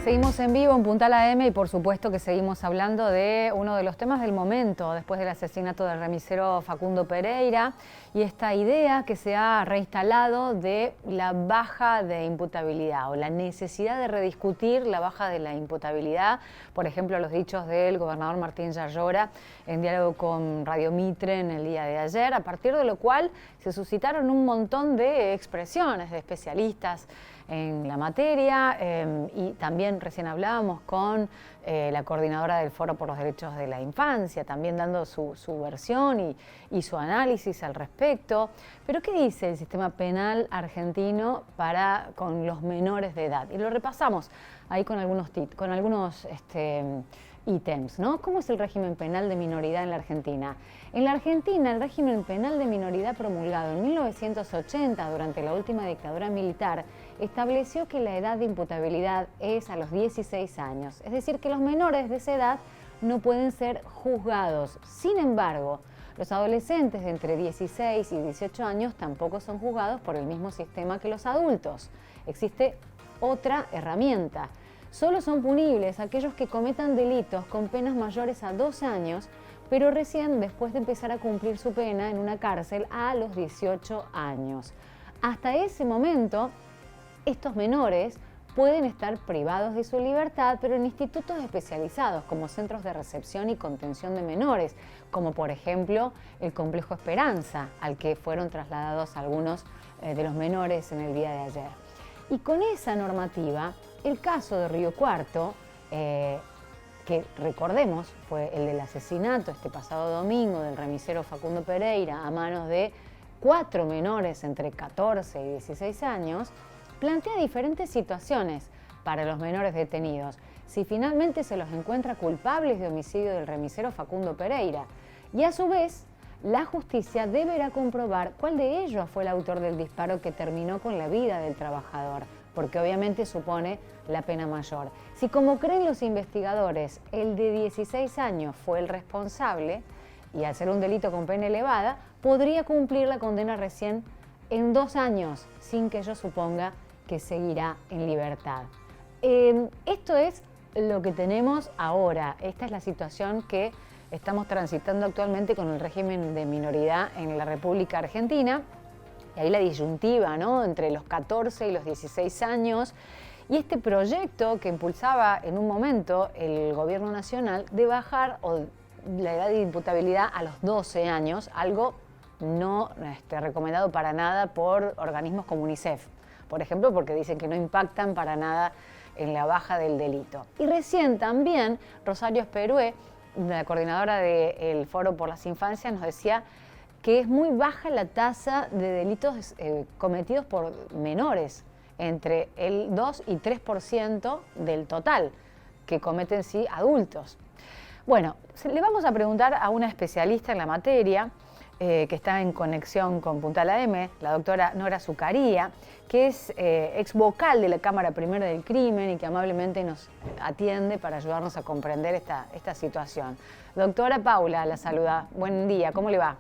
Seguimos en vivo en Puntal AM y por supuesto que seguimos hablando de uno de los temas del momento después del asesinato del remisero Facundo Pereira y esta idea que se ha reinstalado de la baja de imputabilidad o la necesidad de rediscutir la baja de la imputabilidad. Por ejemplo, los dichos del gobernador Martín Yayora en diálogo con Radio Mitre en el día de ayer, a partir de lo cual se suscitaron un montón de expresiones de especialistas en la materia y también recién hablábamos con la coordinadora del Foro por los Derechos de la Infancia, también dando su versión y su análisis al respecto. Pero ¿qué dice el sistema penal argentino con los menores de edad? Y lo repasamos ahí con algunos ítems, ¿no? ¿Cómo es el régimen penal de minoridad en la Argentina? En la Argentina, el régimen penal de minoridad promulgado en 1980, durante la última dictadura militar, estableció que la edad de imputabilidad es a los 16 años. Es decir, que los menores de esa edad no pueden ser juzgados. Sin embargo, los adolescentes de entre 16 y 18 años tampoco son juzgados por el mismo sistema que los adultos. Existe otra herramienta. Solo son punibles aquellos que cometan delitos con penas mayores a 2 años, pero recién después de empezar a cumplir su pena en una cárcel a los 18 años. Hasta ese momento, estos menores pueden estar privados de su libertad, pero en institutos especializados como centros de recepción y contención de menores, como por ejemplo el Complejo Esperanza, al que fueron trasladados algunos de los menores en el día de ayer. Y con esa normativa, el caso de Río Cuarto, que recordemos fue el del asesinato este pasado domingo del remisero Facundo Pereira a manos de 4 menores entre 14 y 16 años, plantea diferentes situaciones para los menores detenidos si finalmente se los encuentra culpables de homicidio del remisero Facundo Pereira. Y a su vez, la justicia deberá comprobar cuál de ellos fue el autor del disparo que terminó con la vida del trabajador, porque obviamente supone la pena mayor. Si, como creen los investigadores, el de 16 años fue el responsable, y al ser un delito con pena elevada, podría cumplir la condena recién en 2 años, sin que ello suponga que seguirá en libertad. Esto es lo que tenemos ahora. Esta es la situación que estamos transitando actualmente con el régimen de minoridad en la República Argentina. Y ahí la disyuntiva, ¿no?, entre los 14 y los 16 años. Y este proyecto que impulsaba en un momento el gobierno nacional de bajar la edad de imputabilidad a los 12 años, algo no recomendado para nada por organismos como UNICEF, por ejemplo, porque dicen que no impactan para nada en la baja del delito. Y recién también Rosario Esperué, la coordinadora del Foro por las Infancias, nos decía que es muy baja la tasa de delitos cometidos por menores, entre el 2 y 3% del total que cometen sí adultos. Bueno, le vamos a preguntar a una especialista en la materia, que está en conexión con Puntal AM, la doctora Nora Zucaría, que es ex vocal de la Cámara Primera del Crimen y que amablemente nos atiende para ayudarnos a comprender esta situación. Doctora Paula, la saluda. Buen día, ¿cómo le va?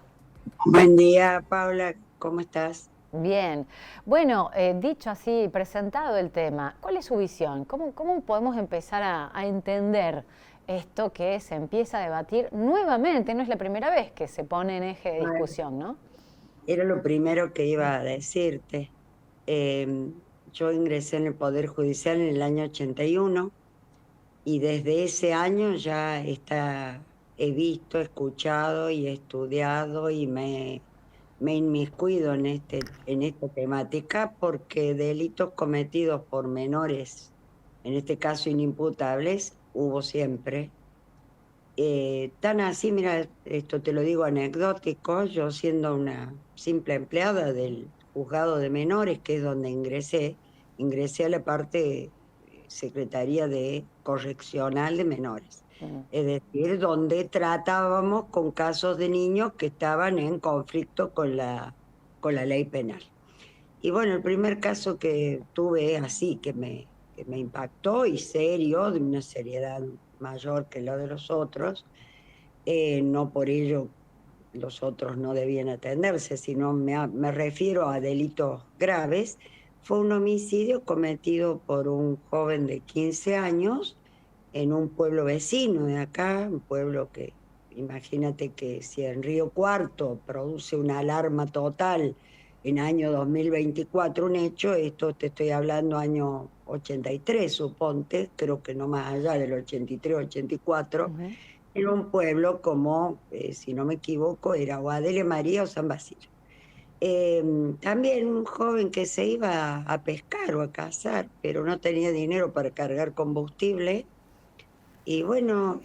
Buen día, Paula, ¿cómo estás? Bien. Bueno, dicho así, presentado el tema, ¿cuál es su visión? ¿Cómo podemos empezar a entender esto que se empieza a debatir nuevamente? No es la primera vez que se pone en eje de discusión, ¿no? Era lo primero que iba a decirte. Yo ingresé en el Poder Judicial en el año 81 y desde ese año ya he visto, escuchado y estudiado y me inmiscuido en esta temática porque delitos cometidos por menores, en este caso inimputables, hubo siempre. Tan así, mira, esto te lo digo anecdótico, yo siendo una simple empleada del juzgado de menores, que es donde ingresé a la parte Secretaría de Correccional de Menores, es decir, donde tratábamos con casos de niños que estaban en conflicto con la ley penal. Y bueno, el primer caso que tuve así, que me impactó y serio, de una seriedad mayor que lo de los otros, no por ello los otros no debían atenderse, sino me refiero a delitos graves, fue un homicidio cometido por un joven de 15 años en un pueblo vecino de acá, un pueblo que, imagínate que si en Río Cuarto produce una alarma total en año 2024 un hecho, esto te estoy hablando año 83, suponte, creo que no más allá del 83, 84, Ujú. en un pueblo como, si no me equivoco, era o Adelia María o San Basilio. También un joven que se iba a pescar o a cazar, pero no tenía dinero para cargar combustible y bueno,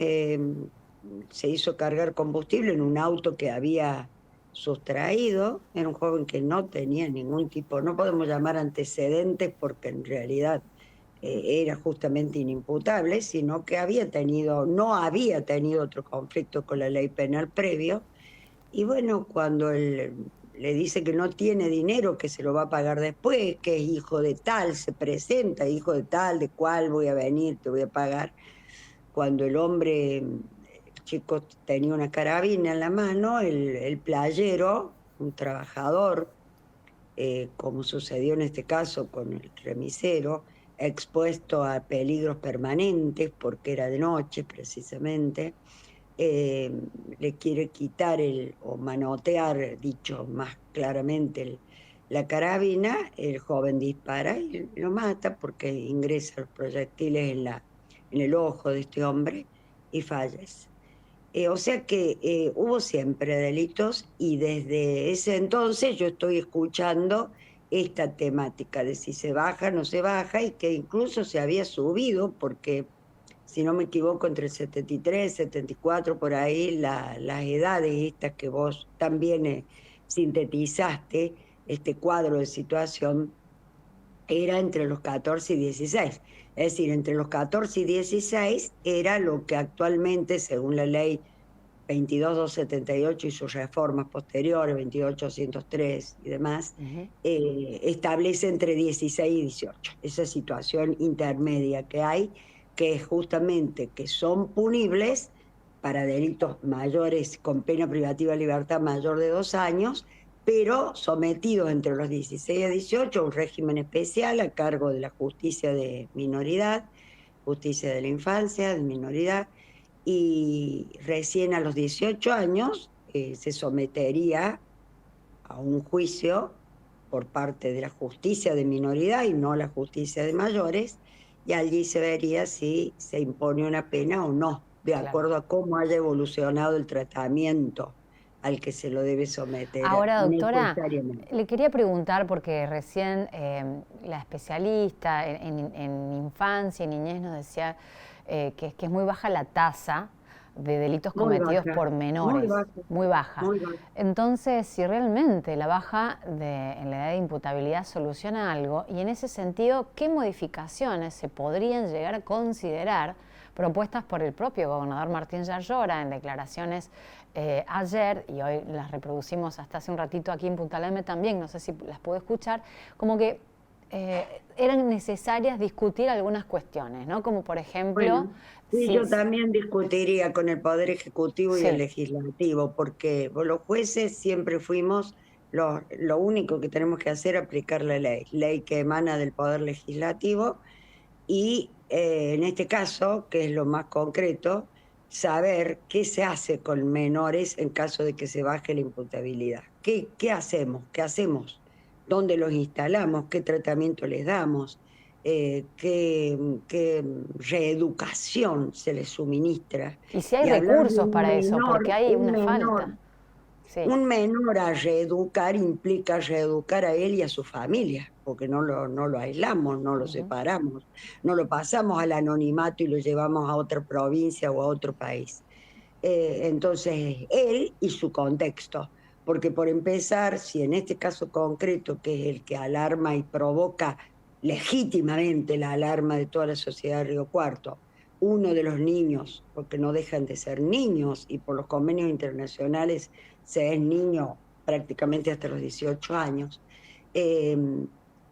se hizo cargar combustible en un auto que había sustraído. Era un joven que no tenía ningún tipo, no podemos llamar antecedentes porque en realidad era justamente inimputable, sino que no había tenido otro conflicto con la ley penal previo. Y bueno, cuando él le dice que no tiene dinero, que se lo va a pagar después, que es hijo de tal, se presenta, hijo de tal, de cuál voy a venir, te voy a pagar. Cuando el hombre, el chico tenía una carabina en la mano, el playero, un trabajador, como sucedió en este caso con el remisero, expuesto a peligros permanentes porque era de noche precisamente, eh, le quiere quitar o manotear, dicho más claramente, la carabina, el joven dispara y lo mata porque ingresa los proyectiles en el ojo de este hombre y fallece. O sea que hubo siempre delitos y desde ese entonces yo estoy escuchando esta temática de si se baja, no se baja y que incluso se había subido porque si no me equivoco, entre el 73, 74, por ahí, las edades estas que vos también sintetizaste, este cuadro de situación, era entre los 14 y 16. Es decir, entre los 14 y 16 era lo que actualmente, según la ley 22.278 y sus reformas posteriores, 28.203 y demás, Ujú. establece entre 16 y 18. Esa situación intermedia que hay, que es justamente que son punibles para delitos mayores con pena privativa de libertad mayor de 2 años, pero sometidos entre los 16 y 18 a un régimen especial a cargo de la justicia de minoridad, justicia de la infancia, de minoridad, y recién a los 18 años se sometería a un juicio por parte de la justicia de minoridad y no la justicia de mayores, y allí se vería si se impone una pena o no, de Claro. acuerdo a cómo haya evolucionado el tratamiento al que se lo debe someter Ahora, doctora, necesariamente. le quería preguntar, porque recién la especialista en infancia y niñez nos decía que es muy baja la tasa de delitos Muy cometidos baja, por muy menores, baja, muy baja. muy baja. Entonces, si realmente la baja en la edad de imputabilidad soluciona algo, y en ese sentido, ¿qué modificaciones se podrían llegar a considerar propuestas por el propio gobernador Martín Yarlora en declaraciones ayer, y hoy las reproducimos hasta hace un ratito aquí en Punta Leme también, no sé si las pude escuchar, como que eran necesarias discutir algunas cuestiones, ¿no? Como por ejemplo, Bueno, sí, si, yo también discutiría con el Poder Ejecutivo y el sí, Legislativo, porque los jueces siempre fuimos, lo único que tenemos que hacer es aplicar la ley que emana del Poder Legislativo y en este caso, que es lo más concreto, saber qué se hace con menores en caso de que se baje la imputabilidad. ¿Qué hacemos? ¿Qué hacemos? ¿Dónde los instalamos? ¿Qué tratamiento les damos? ¿Qué reeducación se les suministra? y si hay Y hablar de recursos para eso, porque hay una falta. Sí. un menor a reeducar implica reeducar a él y a su familia, porque no lo aislamos, no lo Ujú. separamos, no lo pasamos al anonimato y lo llevamos a otra provincia o a otro país. Entonces, él y su contexto, porque por empezar, si en este caso concreto, que es el que alarma y provoca legítimamente la alarma de toda la sociedad de Río Cuarto, uno de los niños, porque no dejan de ser niños y por los convenios internacionales se es niño prácticamente hasta los 18 años, eh,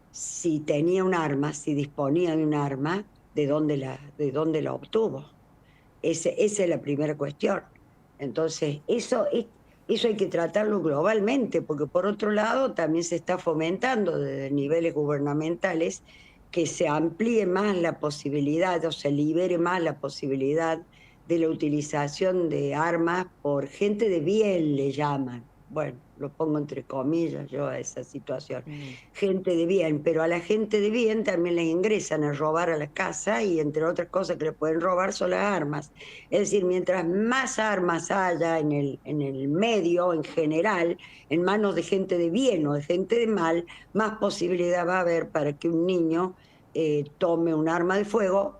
si tenía un arma, si disponía de un arma, ¿de dónde la obtuvo? Esa es la primera cuestión. Entonces, eso es, Eso hay que tratarlo globalmente, porque por otro lado también se está fomentando desde niveles gubernamentales que se amplíe más la posibilidad o se libere más la posibilidad de la utilización de armas por gente de bien, le llaman. Bueno, lo pongo entre comillas yo a esa situación. Gente de bien, pero a la gente de bien también les ingresan a robar a la casa y entre otras cosas que le pueden robar son las armas. Es decir, mientras más armas haya en el medio en general, en manos de gente de bien o de gente de mal, más posibilidad va a haber para que un niño tome un arma de fuego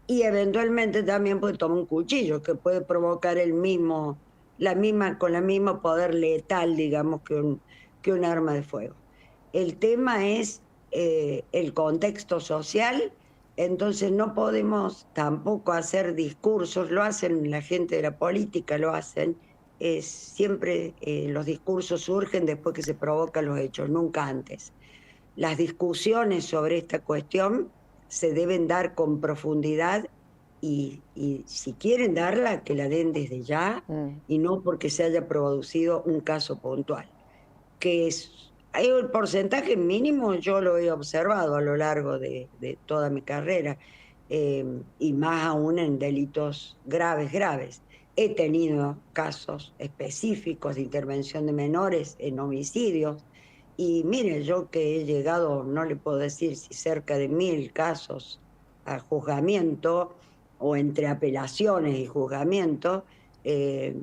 y eventualmente también puede tomar un cuchillo que puede provocar con la misma poder letal, digamos, que un arma de fuego. El tema es el contexto social, entonces no podemos tampoco hacer discursos, lo hacen la gente de la política, lo hacen, siempre los discursos surgen después que se provocan los hechos, nunca antes. Las discusiones sobre esta cuestión se deben dar con profundidad y si quieren darla, que la den desde ya y no porque se haya producido un caso puntual. Hay un porcentaje mínimo, yo lo he observado a lo largo de toda mi carrera, y más aún en delitos graves, graves. He tenido casos específicos de intervención de menores en homicidios, y mire, yo que he llegado, no le puedo decir si cerca de 1000 casos a juzgamiento, o entre apelaciones y juzgamiento, eh,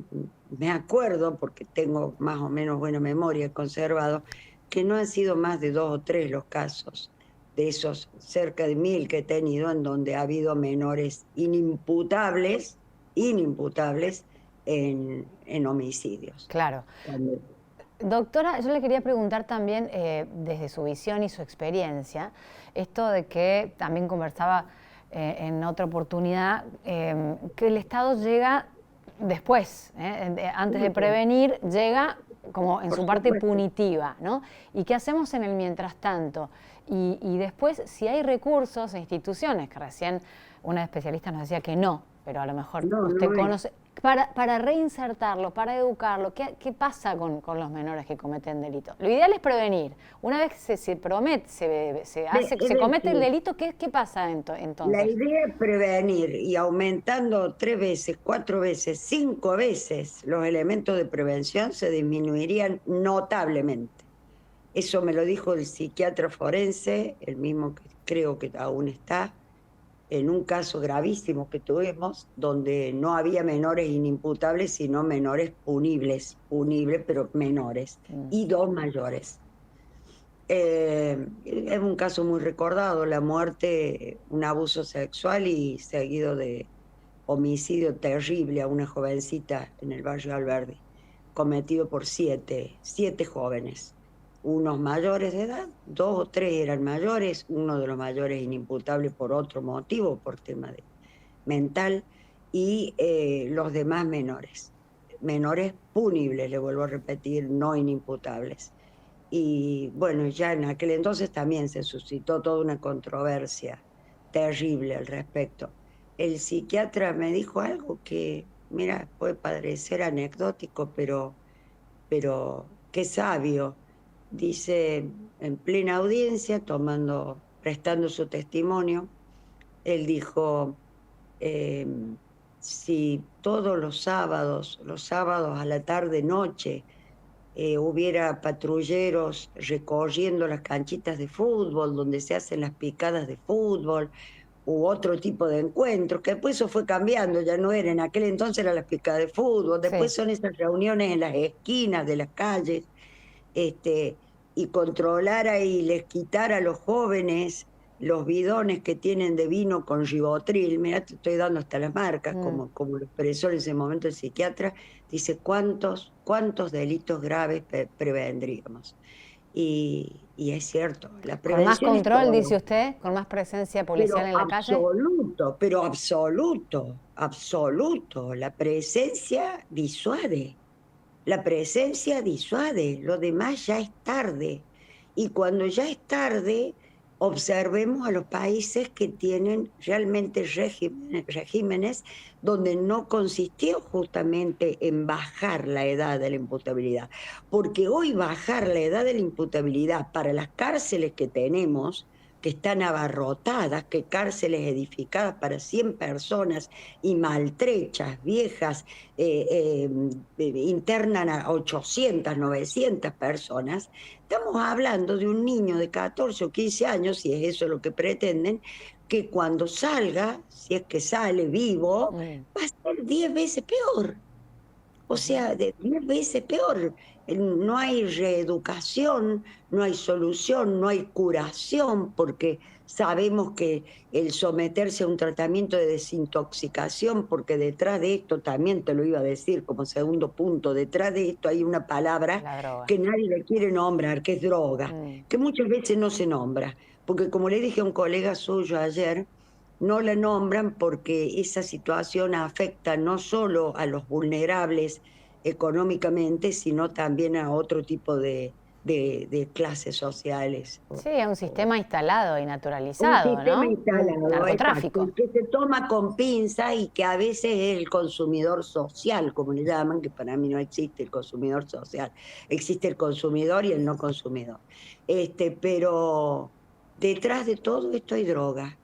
me acuerdo, porque tengo más o menos buena memoria, conservado, que no han sido más de 2 o 3 los casos de esos cerca de 1000 que he tenido, en donde ha habido menores inimputables en homicidios. Claro. Doctora, yo le quería preguntar también, desde su visión y su experiencia, esto de que también conversaba en otra oportunidad, que el Estado llega después, antes de prevenir, llega como en su parte punitiva, ¿no? ¿Y qué hacemos en el mientras tanto? Y después, si hay recursos e instituciones, que recién una especialista nos decía que no, pero a lo mejor usted conoce, para reinsertarlo, para educarlo, ¿qué pasa con los menores que cometen delitos? Lo ideal es prevenir. Una vez que se comete el delito, ¿qué pasa entonces? La idea es prevenir, y aumentando 3 veces, 4 veces, 5 veces los elementos de prevención se disminuirían notablemente. Eso me lo dijo el psiquiatra forense, el mismo que creo que aún está, en un caso gravísimo que tuvimos, donde no había menores inimputables, sino menores punibles, pero menores, y 2 mayores. Es un caso muy recordado, la muerte, un abuso sexual y seguido de homicidio terrible a una jovencita en el barrio Alberdi, cometido por 7 jóvenes. Unos mayores de edad, 2 o 3 eran mayores, uno de los mayores inimputable por otro motivo, por tema mental, y los demás menores punibles, le vuelvo a repetir, no inimputables. Y bueno, ya en aquel entonces también se suscitó toda una controversia terrible al respecto. El psiquiatra me dijo algo que, mira, puede parecer anecdótico, pero qué sabio. Dice, en plena audiencia, prestando su testimonio, él dijo, si todos los sábados a la tarde-noche, hubiera patrulleros recorriendo las canchitas de fútbol, donde se hacen las picadas de fútbol, u otro tipo de encuentros, que después eso fue cambiando, ya no era, en aquel entonces eran las picadas de fútbol, después son esas reuniones en las esquinas de las calles, y controlara y les quitara a los jóvenes los bidones que tienen de vino con ribotril. Mira, te estoy dando hasta las marcas, como lo expresó en ese momento el psiquiatra, dice cuántos delitos graves prevendríamos. Y es cierto, la prevención. ¿Con más control, dice usted? ¿Con más presencia policial en la calle? Pero absoluto. La presencia disuade. Lo demás ya es tarde. Y cuando ya es tarde, observemos a los países que tienen realmente regímenes donde no consistió justamente en bajar la edad de la imputabilidad. Porque hoy bajar la edad de la imputabilidad para las cárceles que tenemos, que están abarrotadas, que cárceles edificadas para 100 personas y maltrechas, viejas, internan a 800, 900 personas. Estamos hablando de un niño de 14 o 15 años, si es eso lo que pretenden, que cuando salga, si es que sale vivo, va a ser 10 veces peor. O sea, de 10 veces peor. No hay reeducación, no hay solución, no hay curación, porque sabemos que el someterse a un tratamiento de desintoxicación, porque detrás de esto, también te lo iba a decir como segundo punto, detrás de esto hay una palabra La droga. que nadie le quiere nombrar, que es droga, que muchas veces no se nombra, porque como le dije a un colega suyo ayer, no la nombran porque esa situación afecta no solo a los vulnerables económicamente, sino también a otro tipo de clases sociales. Sí, es un sistema instalado y Un naturalizado, sistema ¿no? instalado, Narcotráfico. exacto, que se toma con pinza y que a veces es el consumidor social, como le llaman, que para mí no existe el consumidor social, existe el consumidor y el no consumidor. Pero detrás de todo esto hay droga.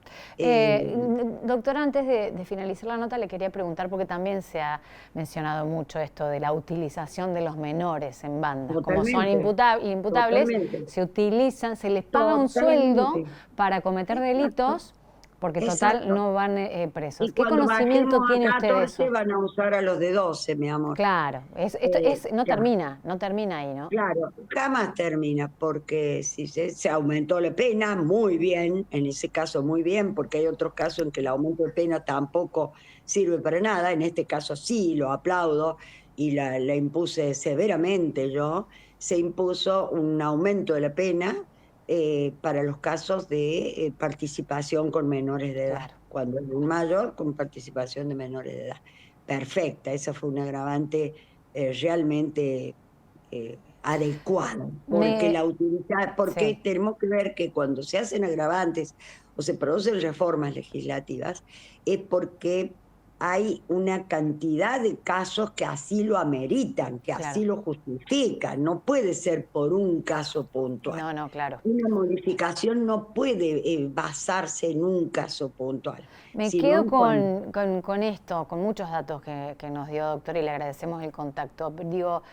Doctora, antes de finalizar la nota le quería preguntar, porque también se ha mencionado mucho esto de la utilización de los menores en bandas. Como son imputables, totalmente. se utilizan, se les paga un sueldo para cometer delitos, porque total Exacto. no van presos. Y ¿Qué cuando conocimiento bajemos tiene a usted de 14 eso? van a usar a los de 12, mi amor. Claro, esto no Claro. termina ahí, ¿no? Claro, jamás termina, porque si se aumentó la pena, muy bien, en ese caso muy bien, porque hay otros casos en que el aumento de pena tampoco sirve para nada, en este caso sí, lo aplaudo y la impuse severamente yo, se impuso un aumento de la pena para los casos de participación con menores de edad, Claro. cuando es un mayor con participación de menores de edad. Perfecta, esa fue una agravante realmente adecuado, porque porque Sí. tenemos que ver que cuando se hacen agravantes o se producen reformas legislativas, es porque hay una cantidad de casos que así lo ameritan, que Claro. así lo justifican. No puede ser por un caso puntual. No, claro. Una modificación no puede basarse en un caso puntual. Me sino quedo en cuan- con esto, con muchos datos que nos dio, doctor, y le agradecemos el contacto. Digo,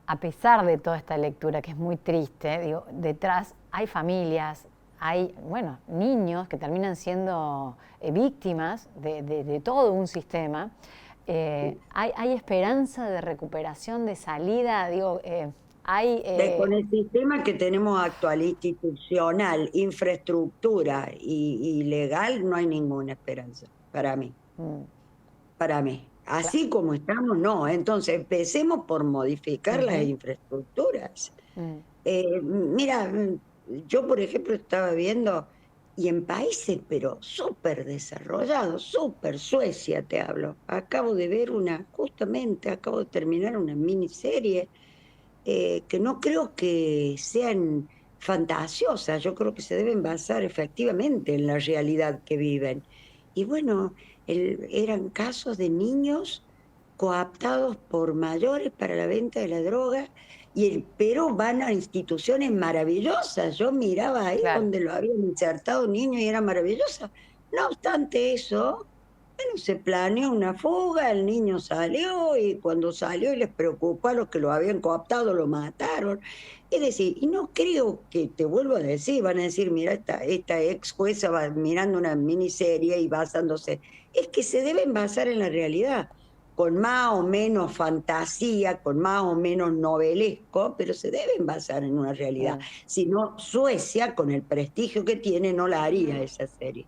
a pesar de toda esta lectura que es muy triste, digo, detrás hay familias, hay, bueno, niños que terminan siendo víctimas de todo un sistema. Hay esperanza de recuperación, de salida, digo, Con el sistema que tenemos actual, institucional, infraestructura y legal, no hay ninguna esperanza, para mí. Para mí. Así como estamos, no. Entonces, empecemos por modificar las infraestructuras. Mira, yo, por ejemplo, estaba viendo, y en países, pero súper desarrollados, súper Suecia te hablo. Acabo de ver justamente acabo de terminar una miniserie que no creo que sean fantasiosas, yo creo que se deben basar efectivamente en la realidad que viven. Y bueno, eran casos de niños coaptados por mayores para la venta de la droga, pero van a instituciones maravillosas. Yo miraba ahí Claro. donde lo habían insertado niños y era maravillosa. No obstante eso, bueno, se planeó una fuga, el niño salió y cuando salió y les preocupó a los que lo habían cooptado, lo mataron. Es decir, y no creo que, te vuelvo a decir, van a decir, mira, esta ex jueza va mirando una miniserie y basándose. Es que se deben basar en la realidad, con más o menos fantasía, con más o menos novelesco, pero se deben basar en una realidad. Si no, Suecia, con el prestigio que tiene, no la haría esa serie.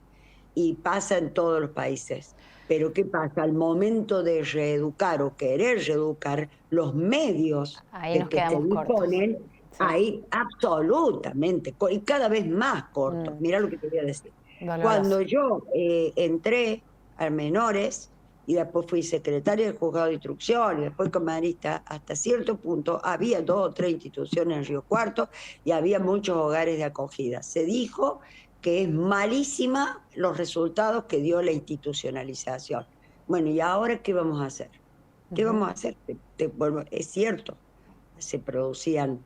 Y pasa en todos los países. Pero ¿qué pasa? Al momento de reeducar o querer reeducar, los medios Ahí de nos que se quedamos cortos. disponen, Sí. ahí absolutamente, y cada vez más cortos. Mira lo que te voy a decir. Doloroso. Cuando yo entré a menores, y después fui secretaria del juzgado de instrucción, y después camarista. Hasta cierto punto había 2 o 3 instituciones en Río Cuarto y había muchos hogares de acogida. Se dijo que es malísima los resultados que dio la institucionalización. Bueno, ¿y ahora qué vamos a hacer? ¿Qué vamos a hacer? Bueno, es cierto, se producían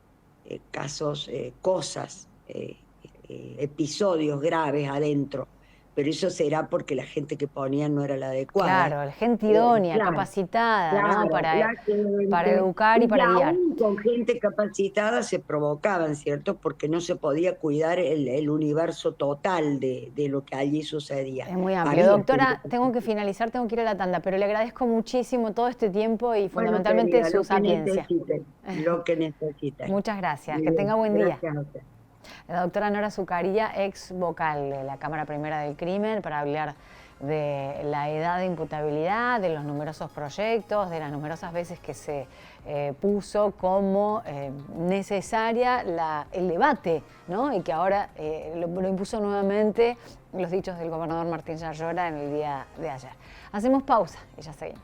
casos, cosas, episodios graves adentro, pero eso será porque la gente que ponían no era la adecuada. Claro, la gente idónea, Claro, capacitada, ¿no? claro, la Para gente, educar y y para guiar. aún con gente capacitada se provocaban, ¿cierto? Porque no se podía cuidar el universo total de lo que allí sucedía. Es muy amplio. Había Doctora, gente tengo que capacitada. finalizar, tengo que ir a la tanda, pero le agradezco muchísimo todo este tiempo y Bueno, fundamentalmente querida, su lo que sapiencia. necesiten, lo que necesiten. Muchas gracias, Muy que tenga bien, buen día. gracias a usted. La doctora Nora Zucaría, ex vocal de la Cámara Primera del Crimen, para hablar de la edad de imputabilidad, de los numerosos proyectos, de las numerosas veces que se puso como necesaria el debate, ¿no? Y que ahora lo impuso nuevamente los dichos del gobernador Martín Yarlora en el día de ayer. Hacemos pausa y ya seguimos.